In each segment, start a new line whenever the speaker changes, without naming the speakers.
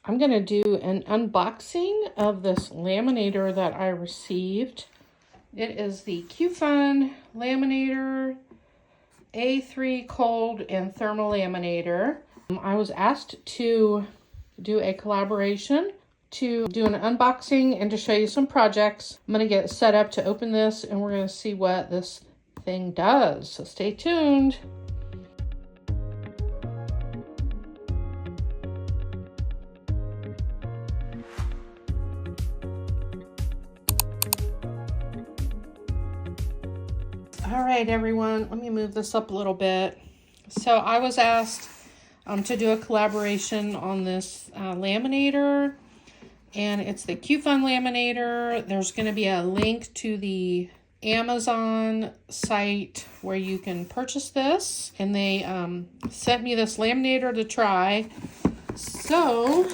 I'm going to do an unboxing of this laminator that I received. It is the QFun Laminator A3 cold and thermal laminator. I was asked to do a collaboration to do an unboxing and to show you some projects. I'm going to get set up to open this and we're going to see what this thing does. So stay tuned. All right, everyone, let me move this up a little bit. So I was asked to do a collaboration on this laminator, and it's the QFun Laminator. There's going to be a link to the Amazon site where you can purchase this, and they sent me this laminator to try. So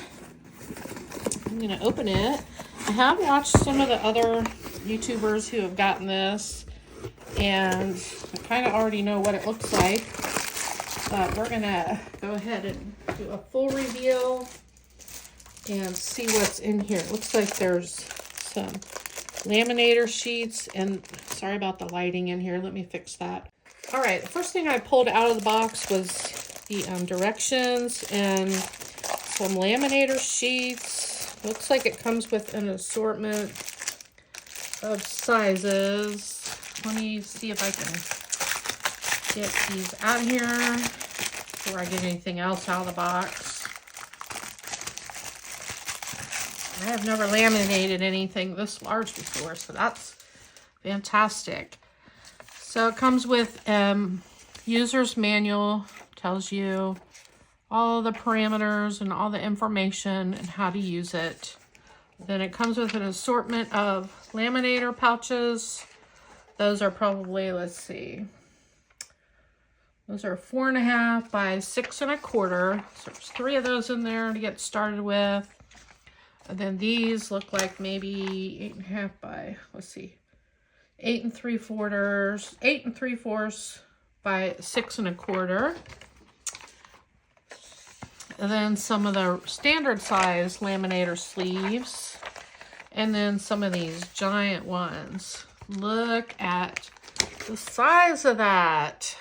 I'm going to open it. I have watched some of the other YouTubers who have gotten this, and I kind of already know what it looks like, but we're gonna go ahead and do a full reveal and see what's in here. It looks like there's some laminator sheets, and sorry about the lighting in here, let me fix that. All right, the first thing I pulled out of the box was the directions and some laminator sheets. Looks like it comes with an assortment of sizes. Let me see if I can get these out here before I get anything else out of the box. I have never laminated anything this large before, so that's fantastic. So it comes with user's manual, tells you all the parameters and all the information and how to use it. Then it comes with an assortment of laminator pouches. Those are probably, let's see, those are 4.5 by 6 1/4. So there's 3 of those in there to get started with. And then these look like maybe 8.5 by, let's see, 8 3/4 by 6 1/4. And then some of the standard size laminator sleeves. And then some of these giant ones. Look at the size of that.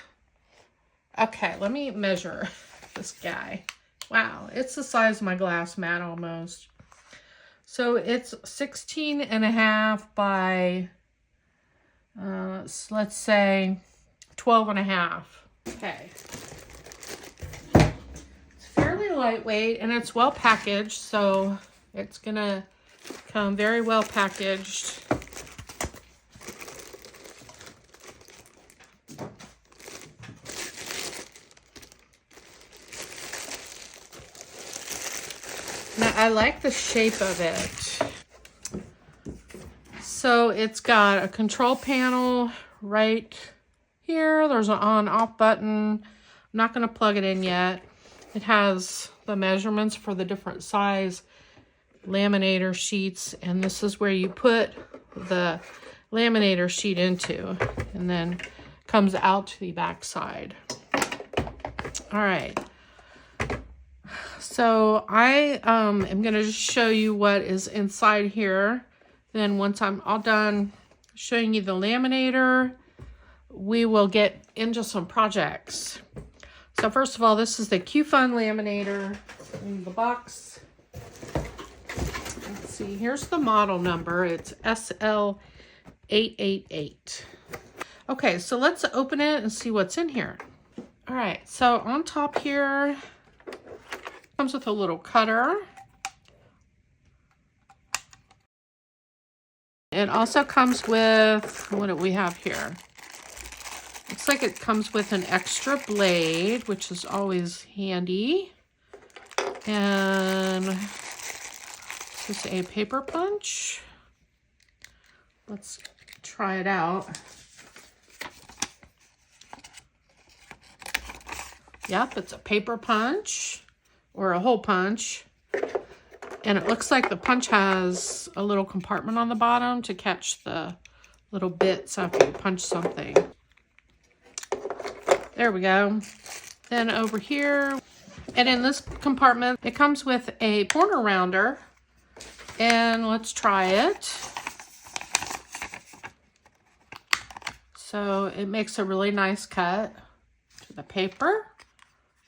Okay, let me measure this guy. Wow, it's the size of my glass mat almost. So it's 16.5 by, let's say 12.5. Okay. It's fairly lightweight and it's well packaged, so it's gonna come very well packaged. Now, I like the shape of it. So it's got a control panel right here. There's an on-off button. I'm not going to plug it in yet. It has the measurements for the different size laminator sheets, and this is where you put the laminator sheet into, and then comes out to the back side. All right. So I am going to just show you what is inside here. Then once I'm all done showing you the laminator, we will get into some projects. So first of all, this is the QFun Laminator in the box. Let's see, here's the model number. It's SL888. Okay, so let's open it and see what's in here. All right, so on top here, comes with a little cutter. It also comes with, what do we have here? Looks like it comes with an extra blade, which is always handy. And this is a paper punch. Let's try it out. Yep, it's a paper punch or a hole punch. And it looks like the punch has a little compartment on the bottom to catch the little bits after you punch something. There we go. Then over here, And in this compartment, it comes with a corner rounder. And let's try it. So it makes a really nice cut to the paper.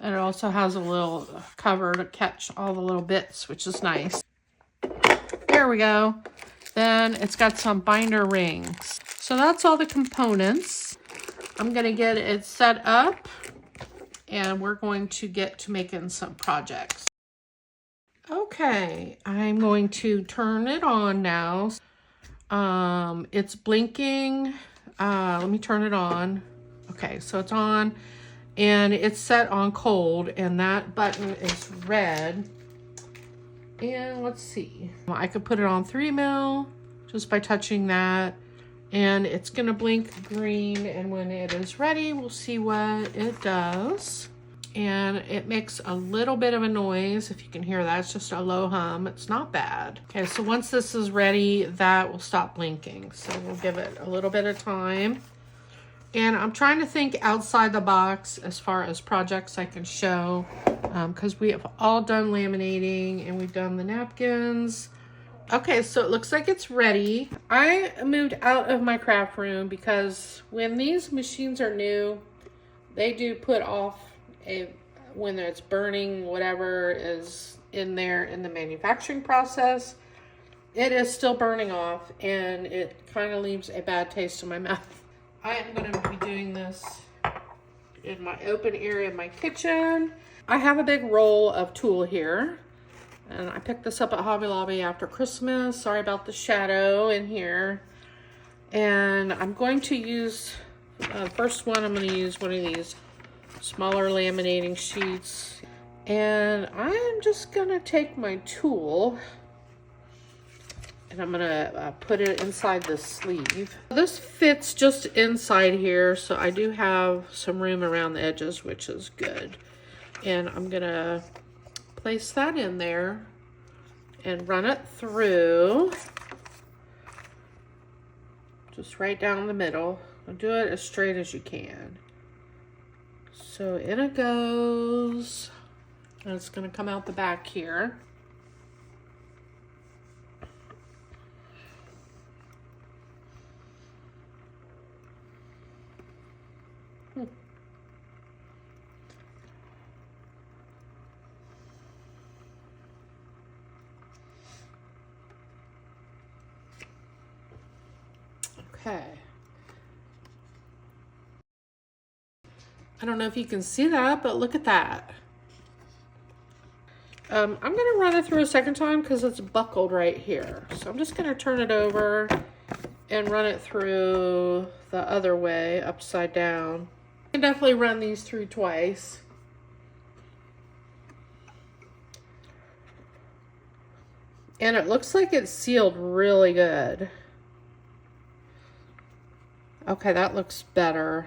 And it also has a little cover to catch all the little bits, which is nice. There we go. Then it's got some binder rings. So that's all the components. I'm going to get it set up and we're going to get to making some projects. Okay, I'm going to turn it on now. It's blinking. Let me turn it on. Okay, so it's on and it's set on cold and that button is red. And let's see, I could put it on 3 mil just by touching that. And it's gonna blink green, and when it is ready, we'll see what it does. And it makes a little bit of a noise, if you can hear that. It's just a low hum, it's not bad. Okay, so once this is ready, that will stop blinking. So we'll give it a little bit of time. And I'm trying to think outside the box as far as projects I can show, because we have all done laminating and we've done the napkins. Okay, so it looks like it's ready. I moved out of my craft room because when these machines are new, they do put off when it's burning whatever is in there in the manufacturing process. It is still burning off and it kind of leaves a bad taste in my mouth. I am going to be doing this in my open area of my kitchen. I have a big roll of tulle here. And I picked this up at Hobby Lobby after Christmas. Sorry about the shadow in here. And I'm going to use, first one, I'm going to use one of these smaller laminating sheets. And I'm just going to take my tool and I'm going to put it inside the sleeve. This fits just inside here, so I do have some room around the edges, which is good. And I'm going to place that in there and run it through just right down the middle. And do it as straight as you can. So in it goes, and it's going to come out the back here. Okay. I don't know if you can see that, but look at that. I'm going to run it through a second time because it's buckled right here. So I'm just going to turn it over and run it through the other way, upside down. You can definitely run these through twice. And it looks like it's sealed really good. Okay, that looks better.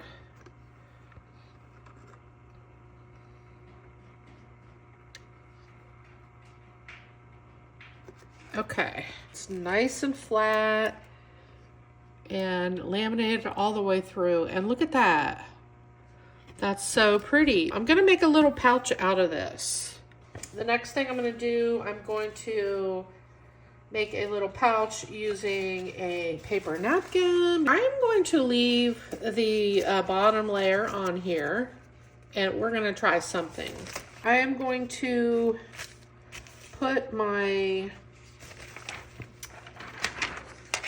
Okay, it's nice and flat and laminated all the way through. And look at that. That's so pretty. I'm gonna make a little pouch out of this. The next thing I'm gonna do, I'm going to make a little pouch using a paper napkin. I'm going to leave the bottom layer on here and we're gonna try something. I am going to put my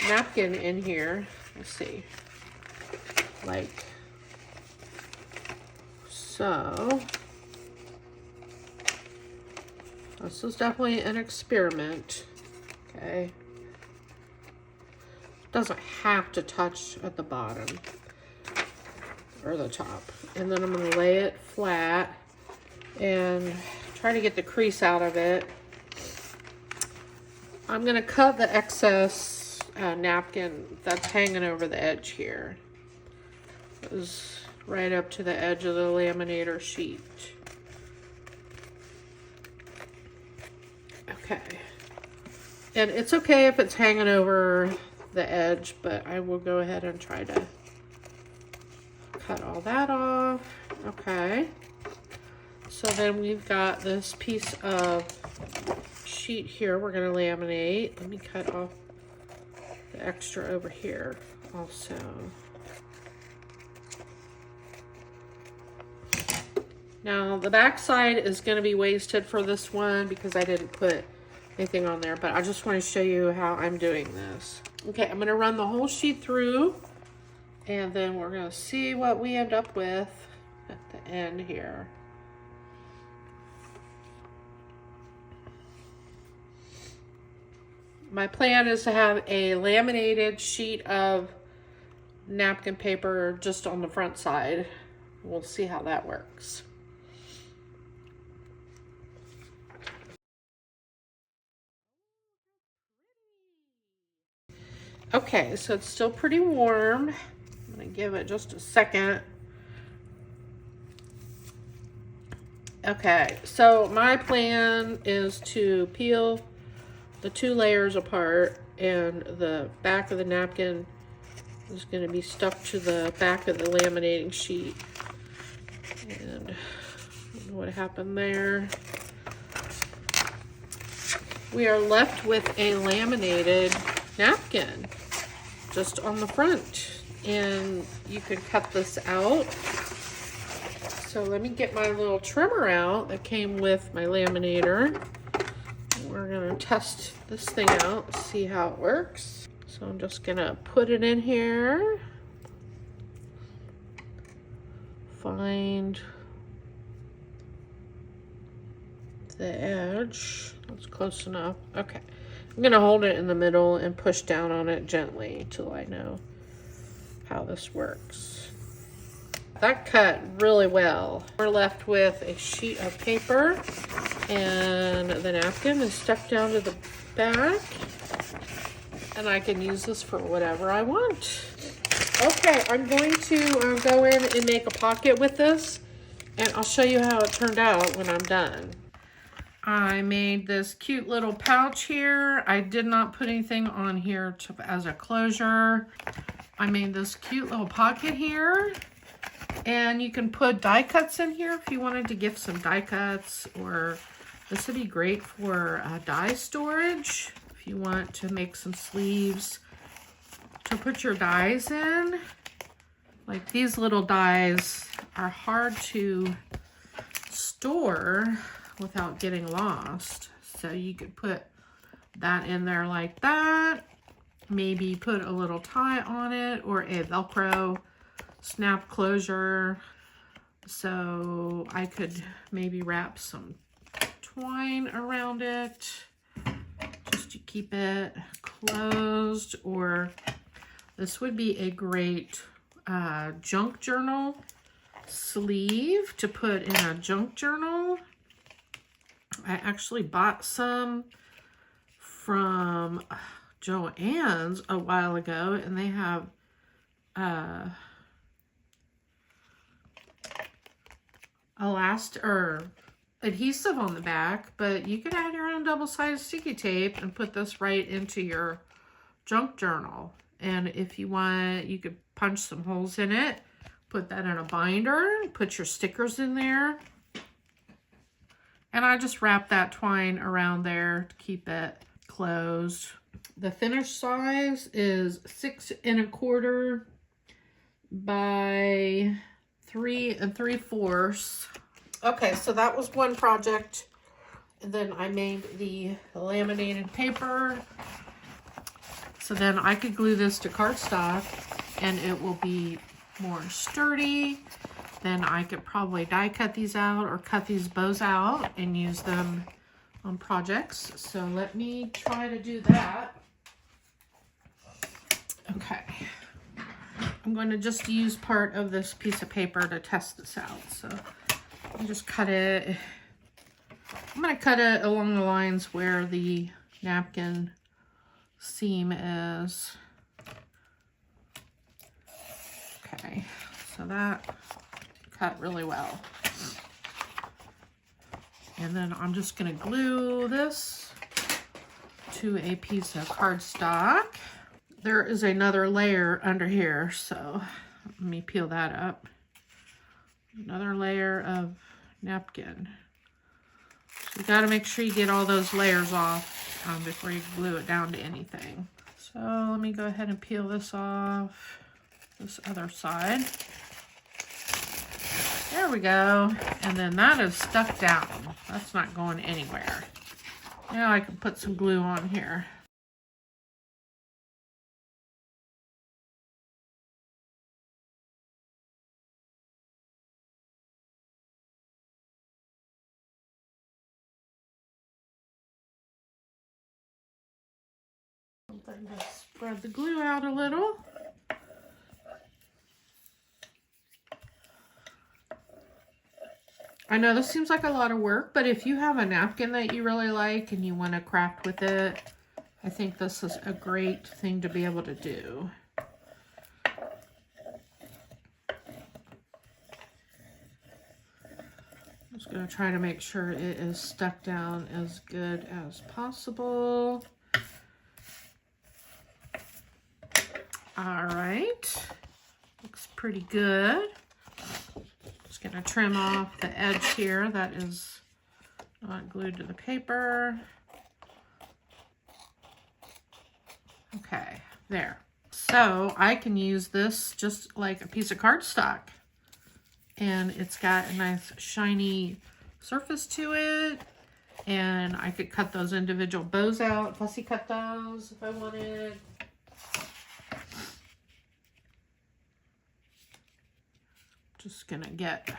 napkin in here. Let's see, like so. This is definitely an experiment. Okay. Doesn't have to touch at the bottom or the top. And then I'm going to lay it flat and try to get the crease out of it. I'm going to cut the excess napkin that's hanging over the edge here. It was right up to the edge of the laminator sheet. Okay. And it's okay if it's hanging over the edge, but I will go ahead and try to cut all that off. Okay. So then we've got this piece of sheet here we're going to laminate. Let me cut off the extra over here also. Now the back side is going to be wasted for this one because I didn't put anything on there, but I just want to show you how I'm doing this. Okay, I'm going to run the whole sheet through, and then we're going to see what we end up with at the end here. My plan is to have a laminated sheet of napkin paper just on the front side. We'll see how that works. Okay, so it's still pretty warm. I'm gonna give it just a second. Okay, so my plan is to peel the 2 layers apart, and the back of the napkin is going to be stuck to the back of the laminating sheet. And I don't know what happened there. We are left with a laminated napkin just on the front, and you could cut this out. So let me get my little trimmer out that came with my laminator. We're gonna test this thing out, see how it works. So I'm just gonna put it in here. Find the edge. That's close enough. Okay. I'm gonna hold it in the middle and push down on it gently till I know how this works. That cut really well. We're left with a sheet of paper, and the napkin is stuck down to the back, and I can use this for whatever I want. Okay, I'm going to go in and make a pocket with this, and I'll show you how it turned out when I'm done. I made this cute little pouch here. I did not put anything on here as a closure. I made this cute little pocket here. And you can put die cuts in here if you wanted to gift some die cuts, or this would be great for die storage if you want to make some sleeves to put your dies in. Like these little dies are hard to store without getting lost. So you could put that in there like that. Maybe put a little tie on it or a Velcro snap closure. So I could maybe wrap some twine around it just to keep it closed. Or this would be a great junk journal sleeve to put in a junk journal. I actually bought some from Joann's a while ago, and they have elastic or adhesive on the back, but you could add your own double-sided sticky tape and put this right into your junk journal. And if you want, you could punch some holes in it, put that in a binder, put your stickers in there. And I just wrap that twine around there to keep it closed. The finished size is 6 1/4 by 3 3/4. Okay, so that was one project. And then I made the laminated paper. So then I could glue this to cardstock and it will be more sturdy. Then I could probably die cut these out or cut these bows out and use them on projects. So let me try to do that. Okay. I'm going to just use part of this piece of paper to test this out. So I'll just cut it. I'm going to cut it along the lines where the napkin seam is. Okay, so that cut really well. And then I'm just going to glue this to a piece of cardstock. There is another layer under here, so let me peel that up. Another layer of napkin. So you got to make sure you get all those layers off before you glue it down to anything. So let me go ahead and peel this off this other side. There we go. And then that is stuck down. That's not going anywhere. Now I can put some glue on here. Something to spread the glue out a little. I know this seems like a lot of work, but if you have a napkin that you really like and you want to craft with it, I think this is a great thing to be able to do. I'm just going to try to make sure it is stuck down as good as possible. All right, looks pretty good. Just gonna trim off the edge here that is not glued to the paper. Okay, there. So I can use this just like a piece of cardstock, and it's got a nice shiny surface to it, and I could cut those individual bows out, fussy cut those if I wanted. Just gonna get,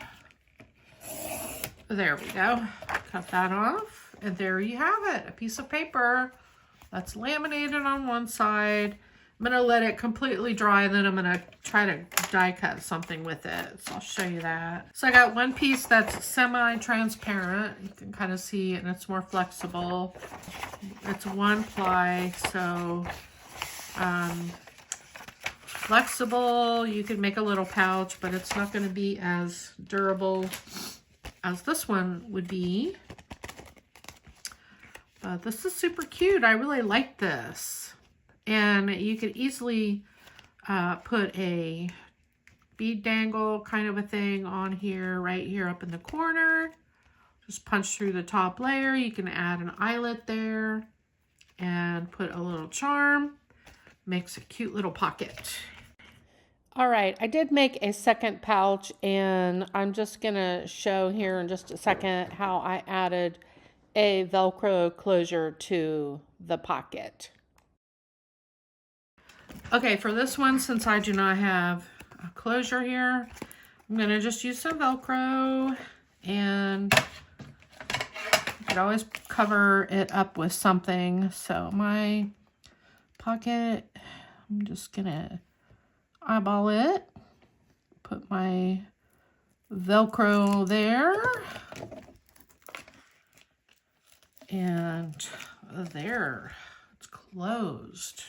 there we go, cut that off, and there you have it, a piece of paper that's laminated on one side. I'm gonna let it completely dry, and then I'm gonna try to die cut something with it, so I'll show you that. So I got one piece that's semi-transparent, you can kind of see it, and it's more flexible. It's one ply, so flexible. You could make a little pouch, but it's not going to be as durable as this one would be. But this is super cute. I really like this. And you could easily put a bead dangle kind of a thing on here, right here up in the corner. Just punch through the top layer. You can add an eyelet there and put a little charm. Makes a cute little pocket. All right, I did make a second pouch, and I'm just gonna show here in just a second how I added a Velcro closure to the pocket. Okay, for this one, since I do not have a closure here, I'm gonna just use some Velcro, and you could always cover it up with something. So my pocket, I'm just gonna eyeball it, put my Velcro there, and there, it's closed.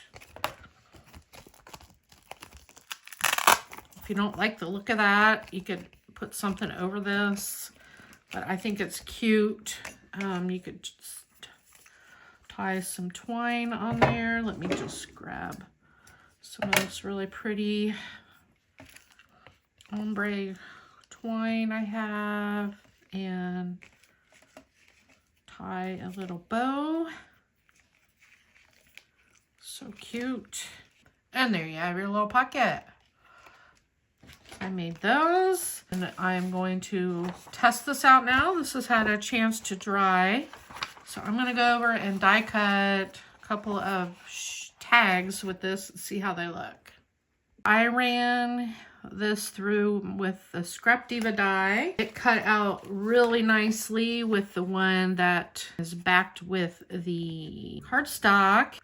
If you don't like the look of that, you could put something over this, but I think it's cute. You could just tie some twine on there. Let me just grab some of this really pretty ombre twine I have and tie a little bow. So cute. And there you have your little pocket. I made those, and I'm going to test this out now. This has had a chance to dry. So I'm gonna go over and die cut a couple of tags with this and see how they look. I ran this through with the Scrap Diva die. It cut out really nicely with the one that is backed with the cardstock.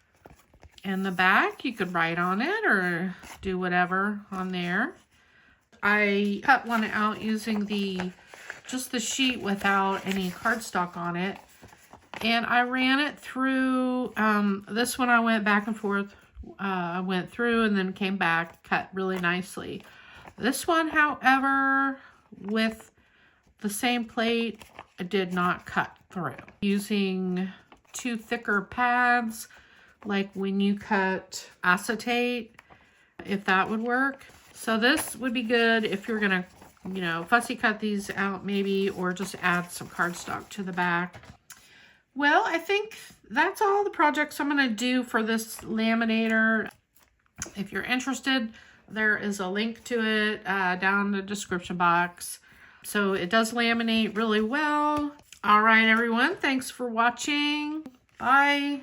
And the back, you could write on it or do whatever on there. I cut one out using just the sheet without any cardstock on it. And I ran it through, this one I went back and forth. I went through and then came back, cut really nicely. This one, however, with the same plate, I did not cut through. Using two thicker pads, like when you cut acetate, if that would work. So this would be good if you're gonna you know, fussy cut these out maybe, or just add some cardstock to the back. Well, I think that's all the projects I'm going to do for this laminator. If you're interested, there is a link to it down in the description box. So it does laminate really well. All right, everyone. Thanks for watching. Bye.